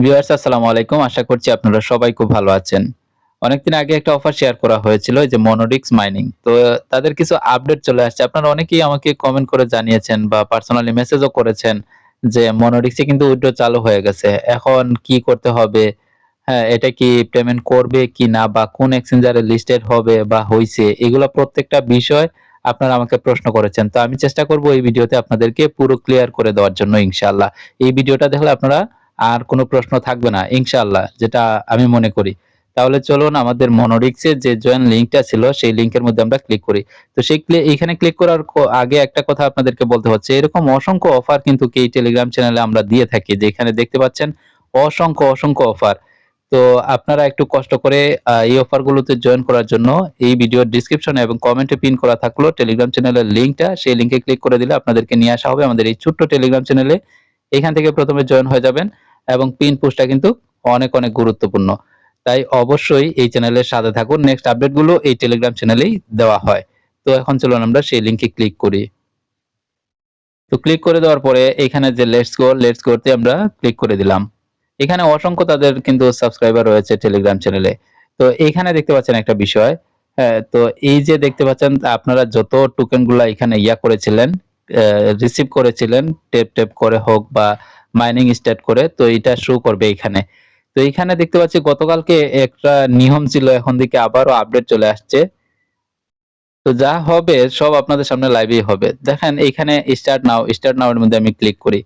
Viewers আসসালামু আলাইকুম। আশা করছি আপনারা সবাই খুব ভালো আছেন। অনেকদিন আগে একটা অফার শেয়ার করা হয়েছিল এই যে মনোডিক্স মাইনিং। তো তাদের কিছু আপডেট চলে আসছে। আপনারা অনেকেই আমাকে কমেন্ট করে জানিয়েছেন বা পার্সোনালি মেসেজও করেছেন যে মনোডিক্সে কিন্তু উইথড্র চালু হয়ে গেছে। এখন কি করতে হবে? হ্যাঁ, এটা কি পেমেন্ট করবে কিনা বা কোন এক্সচেঞ্জারে লিস্টেড হবে বা হইছে এগুলা প্রত্যেকটা বিষয় আপনারা আমাকে প্রশ্ন করেছেন। তো আমি চেষ্টা করব এই ভিডিওতে আপনাদেরকে পুরো ক্লিয়ার করে দেওয়ার জন্য ইনশাআল্লাহ। এই ভিডিওটা দেখলে আপনারা আর কোনো প্রশ্ন থাকবে না ইনশাআল্লাহ, যেটা আমি মনে করি। তাহলে চলুন আমাদের মনোরিক্সের যে জয়েন লিঙ্কটা ছিল সেই লিঙ্কের মধ্যে আমরা ক্লিক করি। তো সেই এইখানে ক্লিক করার আগে একটা কথা আপনাদেরকে বলতে হচ্ছে, এরকম অসংখ্য অফার কিন্তু এই টেলিগ্রাম চ্যানেলে আমরা দিয়ে থাকি, যেখানে দেখতে পাচ্ছেন অসংখ্য অফার। তো আপনারা একটু কষ্ট করে এই অফারগুলোতে জয়েন করার জন্য এই ভিডিওর ডেসক্রিপশনে এবং কমেন্টে পিন করা থাকলো টেলিগ্রাম চ্যানেলের লিঙ্কটা, সেই লিঙ্কে ক্লিক করে দিলে আপনাদেরকে নিয়ে আসা হবে আমাদের এই ছোট্ট টেলিগ্রাম চ্যানেলে। এখান থেকে প্রথমে জয়েন হয়ে যাবেন এবং পিন পুশটা কিন্তু অনেক গুরুত্বপূর্ণ। তাই অবশ্যই এই চ্যানেলের সাথে থাকুন। নেক্সট আপডেট গুলো এই টেলিগ্রাম চ্যানেলেই দেওয়া হয়। তো এখন চলুন আমরা সেই লিঙ্কে ক্লিক করি। তো ক্লিক করে দেওয়ার পরে এখানে যে লেটস গো তে আমরা ক্লিক করে দিলাম। এখানে অসংখ্য তাদের কিন্তু সাবস্ক্রাইবার রয়েছে টেলিগ্রাম চ্যানেলে। তো এখানে দেখতে পাচ্ছেন একটা বিষয়। হ্যাঁ, তো এই যে দেখতে পাচ্ছেন আপনারা যত টোকেন গুলা এখানে করেছিলেন, রিসিভ করেছিলেন, ট্যাপ করে হোক বা মাইনিং স্টার্ট করে, তো এটা শো করবে এখানে। তো এখানে দেখতে পাচ্ছি গতকালকে একটা নিয়ম ছিল, এখন দিকে আবারও আপডেট চলে আসছে। তো যা হবে সব আপনাদের সামনে লাইভেই হবে। দেখেন এইখানে স্টার্ট নাও এর মধ্যে আমি ক্লিক করি।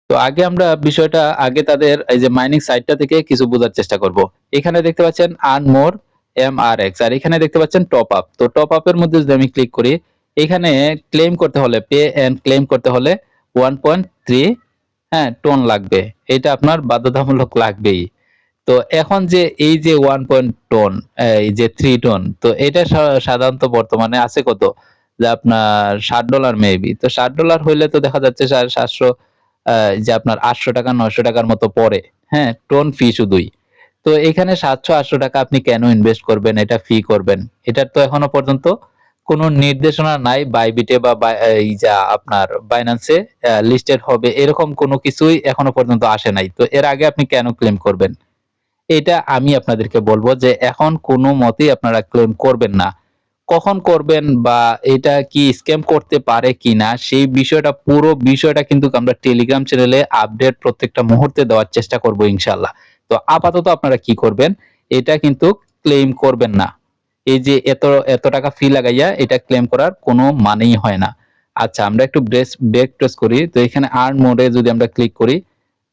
তো আগে আমরা বিষয়টা আগে তাদের এই যে মাইনিং সাইটটা থেকে কিছু বোঝার চেষ্টা করব। এখানে দেখতে পাচ্ছেন আর্ন মোর এমআরএক্স, আর এখানে দেখতে পাচ্ছেন টপ আপ। তো টপ আপ এর মধ্যে যদি আমি ক্লিক করি, এখানে ক্লেম করতে হলে পে এন্ড ক্লেম করতে হলে 1.3 হ্যাঁ টোন লাগবে। এটা আপনার বাধ্যতামূলক লাগবেই। তো এখন যে এই যে 1 পয়েন্ট টোন, এই যে 3 টোন, তো এটা সাধারণত বর্তমানে আছে কত? যে আপনার $60 মেবি। তো $60 হইলে তো দেখা যাচ্ছে 750 যে আপনার ৳800 ৳900 মতো পড়ে। হ্যাঁ? টোন ফি শুধুই। তো এখানে ৳700-800 আপনি কেন ইনভেস্ট করবেন? এটা ফি করবেন। এটার তো এখনো পর্যন্ত কোনো নির্দেশনা নাই বাইবিটে বা এই যা আপনার বাইন্যান্সে লিস্টেড হবে এরকম কোনো কিছুই এখনো পর্যন্ত আসে নাই। তো এর আগে আপনি কেন ক্লেম করবেন? এটা আমি আপনাদেরকে বলবো যে এখন কোনো মতেই আপনারা ক্লেম করবেন না। কখন করবেন বা এটা কি স্ক্যাম করতে পারে কিনা সেই বিষয়টা, পুরো বিষয়টা কিন্তু আমরা টেলিগ্রাম চ্যানেলে আপডেট প্রত্যেকটা মুহূর্তে দেওয়ার চেষ্টা করব ইনশাআল্লাহ। তো আপাতত আপনারা কি করবেন? এটা কিন্তু ক্লেম করবেন না। এই যে এত টাকা ফি লাগাইয়া এটা ক্লেম করার কোনো মানেই হয় না। আচ্ছা, আমরা একটু ব্যাক প্রেস করি। তো এখানে আর্ন মোড এ যদি আমরা ক্লিক করি,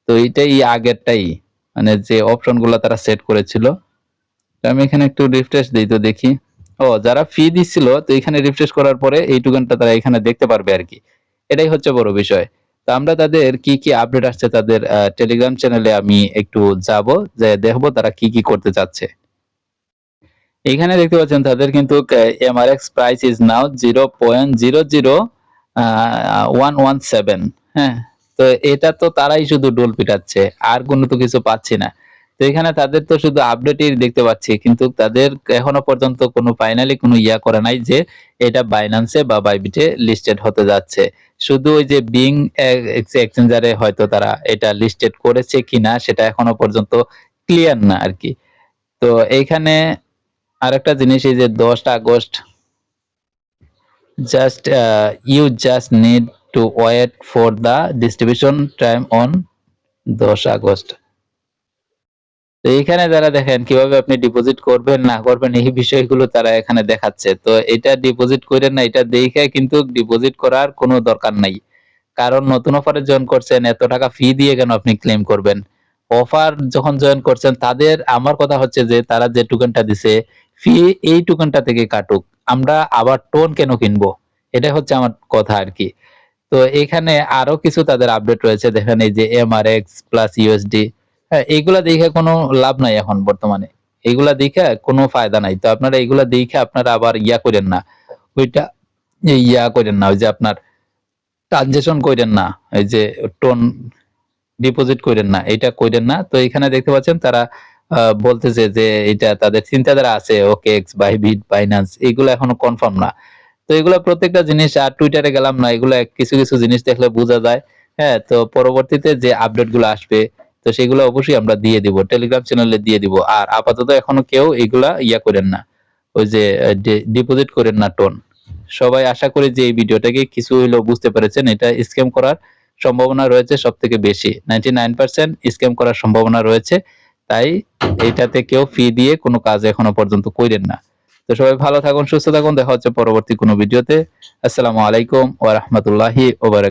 তো এইটাই আগেরটাই, মানে যে অপশন গুলা তারা সেট করেছিল। তো আমি এখানে একটু রিফ্রেশ দেই তো দেখি। ও, যারা ফি দিচ্ছিল তো এখানে রিফ্রেশ করার পরে এই টোকেনটা তারা এখানে দেখতে পারবে আরকি। এটাই হচ্ছে বড় বিষয়। তো আমরা তাদের কি আপডেট আসছে তাদের টেলিগ্রাম চ্যানেলে আমি একটু যাব, যে দেখবো তারা কি করতে চাচ্ছে। এখানে দেখতে পাচ্ছেন তাদের কিন্তু এমআরএক্স প্রাইস ইজ নাও 0.00117। হ্যাঁ? তো এটা তো তারাই শুধু ডোল পিটাচ্ছে। আর কোনো তো কিছু পাচ্ছি না। তো এখানে তাদের তো শুধু আপডেটই দেখতে পাচ্ছি। কিন্তু তাদের এখনো পর্যন্ত কোনো ফাইনালি কোনো করে নাই যে এটা বাইন্যান্সে বা বাইবিটে লিস্টেড হতে যাচ্ছে। শুধু ওই যে বিং এক্সচেঞ্জারে হয়তো তারা এটা লিস্টেড করেছে কিনা সেটা এখনো পর্যন্ত ক্লিয়ার না আরকি। তো এইখানে আরেকটা জিনিস, এই যে 10 August, you just need to wait for the distribution time on 10 August. তো এইখানে যারা দেখেন কিভাবে আপনি ডিপোজিট করবেন না করবেন এই বিষয়গুলো তারা এখানে দেখাচ্ছে। তো এটা ডিপোজিট কইরেন না, এটা দেইখা কিন্তু ডিপোজিট করার কোনো দরকার নাই। কারণ নতুন অফারে জয়েন করছেন, এত টাকা ফি দিয়ে কেন আপনি ক্লেম করবেন? অফার যখন জয়েন করছেন তাদের, আমার কথা হচ্ছে যে তারা যে টোকেনটা দিছে ফি এই টোকেনটা থেকে কাটুক। আমরা আবার টোন কেন কিনবো? এটাই হচ্ছে আমার কথা আরকি। তো এখানে আরো কিছু তাদের আপডেট রয়েছে। দেখেন এই যে এমআরএক্স প্লাস ইউএসডি, হ্যাঁ? এগুলা দেইখা কোনো লাভ নাই এখন বর্তমানে। এগুলা দেইখা কোনো ফায়দা নাই। তো আপনারা এগুলা দেইখা আপনারা আবার কইরেন না। ওইটা কইরেন না। ওই যে আপনার ট্রানজাকশন কইরেন না। এই যে টোন ডিপোজিট কইরেন না। এইটা কইরেন না। তো এখানে দেখতে পাচ্ছেন তারা বলতেছে যে এটা তাদের চিন্তাধারা আছে ওকেএক্স, বাইবিট, বাইন্যান্স এগুলো এখনো কনফার্ম না। তো এগুলা প্রত্যেকটা জিনিস আর টুইটারে গেলাম না। এগুলা কিছু জিনিস দেখলে বোঝা যায়। হ্যাঁ? তো পরবর্তীতে যে আপডেট গুলো আসবে, তো তো সেগুলো অবশ্যই আমরা দিয়ে দিব, টেলিগ্রাম চ্যানেলে দিয়ে দিব। আর আপাতত এখনো কেউ এগুলা করেন না, ওই যে ডিপোজিট করেন না টোন। সবাই আশা করি যে এই ভিডিওটাকে কিছু হইলেও বুঝতে পেরেছেন। এটা স্ক্যাম করার সম্ভাবনা রয়েছে সবথেকে বেশি, 99% স্ক্যাম করার সম্ভাবনা রয়েছে। তাই এইটাতে কেউ ফি দিয়ে কোনো কাজ এখনো পর্যন্ত কইরেন না। তো সবাই ভালো থাকুন, সুস্থ থাকুন, দেখা হচ্ছে পরবর্তী কোনো ভিডিওতে। আসসালামু আলাইকুম ওয়া রাহমাতুল্লাহি ওয়া বারাকাতুহু।